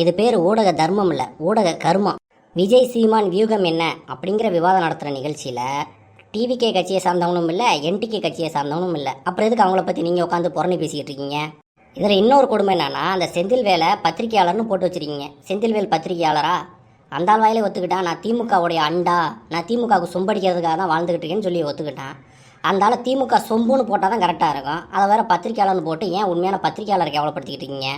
இது பேர் ஊடக தர்மம் இல்லை, ஊடக கர்மம். விஜய் சீமான் வியூகம் என்ன அப்படிங்கிற விவாதம் நடத்துகிற நிகழ்ச்சியில் டிவிகே கட்சியை சார்ந்தவனும் இல்லை, என்டிகே கட்சியை சார்ந்தவனும் இல்லை. அப்புறம் எதுக்கு அவங்கள பற்றி நீங்கள் உட்காந்து புறணி பேசிக்கிட்டு இருக்கீங்க? இதில் இன்னொரு கொடுமை என்னன்னா, அந்த செந்தில்வேலை பத்திரிகையாளர்னு போட்டு வச்சுருக்கீங்க. செந்தில்வேல் பத்திரிகையாளரா? அந்த ஆள் வாயிலே ஒத்துக்கிட்டான். நான் திமுகவுடைய அண்டா, நான் திமுகவுக்கு சொம்படிக்கிறதுக்காக தான் வாழ்ந்துக்கிட்டு இருக்கேன்னு சொல்லி ஒத்துக்கிட்டான். அந்த ஆள் திமுக சொம்புன்னு போட்டால் தான் கரெக்டாக இருக்கும். அதை வேறு பத்திரிகையாளர்னு போட்டு ஏன் உண்மையான பத்திரிகையாளரை கேவலப்படுத்திக்கிட்டு இருக்கீங்க?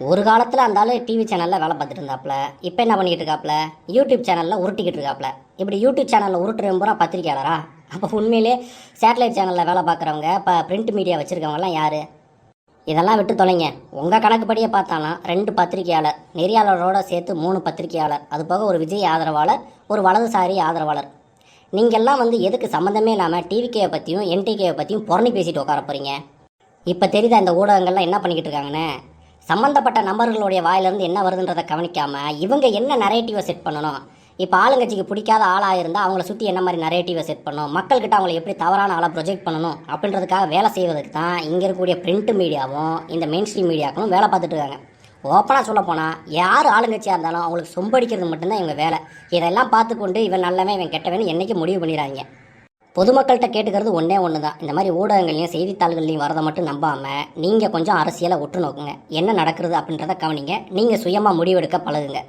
ஒரு காலத்தில் அந்த ஆள் டிவி சேனலில் வேலை பார்த்துட்டு இருந்தாப்புல, இப்போ என்ன பண்ணிக்கிட்டு இருக்காப்புல? யூடியூப் சேனலில் உருட்டிக்கிட்டு இருக்காப்புல. இப்படி யூடியூப் சேனலில் உருட்டுறவங்க பூரா பத்திரிக்கையாளரா? அப்போ உண்மையிலே சேட்டலைட் சேனலில் வேலை பார்க்குறவங்க, இப்போ பிரிண்ட் மீடியா வச்சுருக்கவங்கலாம் யார்? இதெல்லாம் விட்டு தொலைங்க. உங்கள் கணக்குப்படியே பார்த்தாலும் 2 பத்திரிகையாளர், நெறியாளரோட சேர்த்து 3 பத்திரிகையாளர், அது போக ஒரு விஜய் ஆதரவாளர், ஒரு வலதுசாரி ஆதரவாளர். நீங்கள்லாம் எதுக்கு சம்மந்தமே இல்லாமல் டிவிகேவை பற்றியும் என்டிகேவை பற்றியும் புறணி பேசிட்டு உட்கார போகிறீங்க? இப்போ தெரியுதா இந்த ஊடகங்கள்லாம் என்ன பண்ணிக்கிட்டு இருக்காங்கன்னு? சம்மந்தப்பட்ட நபர்களுடைய வாயிலிருந்து என்ன வருதுன்றதை கவனிக்காமல் இவங்க என்ன நரேட்டிவை செட் பண்ணணும்? இப்போ ஆளுங்கட்சிக்கு பிடிக்காத ஆளாக இருந்தால் அவங்கள சுற்றி என்ன மாதிரி நரேட்டிவை செட் பண்ணணும், மக்கள்கிட்ட அவங்களை எப்படி தவறான ஆளாக ப்ரொஜெக்ட் பண்ணணும் அப்படின்றதுக்காக வேலை செய்வதற்கு தான் இங்கே இருக்கக்கூடிய பிரிண்ட் மீடியாவும் இந்த மெயின் ஸ்ட்ரீம் மீடியாக்களும் வேலை பார்த்துட்டு இருக்காங்க. ஓப்பனாக சொல்ல போனால் யார் ஆளுங்கட்சியாக இருந்தாலும் அவங்களுக்கு சொம்படிக்கிறது மட்டும்தான் இவங்க வேலை. இதெல்லாம் பார்த்துக்கொண்டு இவன் நல்லவன் இவன் கெட்டவன் என்னைக்கு முடிவு பண்ணிடுறாங்க. பொதுமக்கள்கிட்ட கேட்டுக்கிறது ஒன்று தான், இந்த மாதிரி ஊடகங்கள்லையும் செய்தித்தாள்கள்லையும் வரதை மட்டும் நம்பாமல் நீங்கள் கொஞ்சம் அரசியலை உற்று நோக்குங்க. என்ன நடக்கிறது அப்படின்றத கவனிங்க. நீங்கள் சுயமாக முடிவெடுக்க பழகுங்க.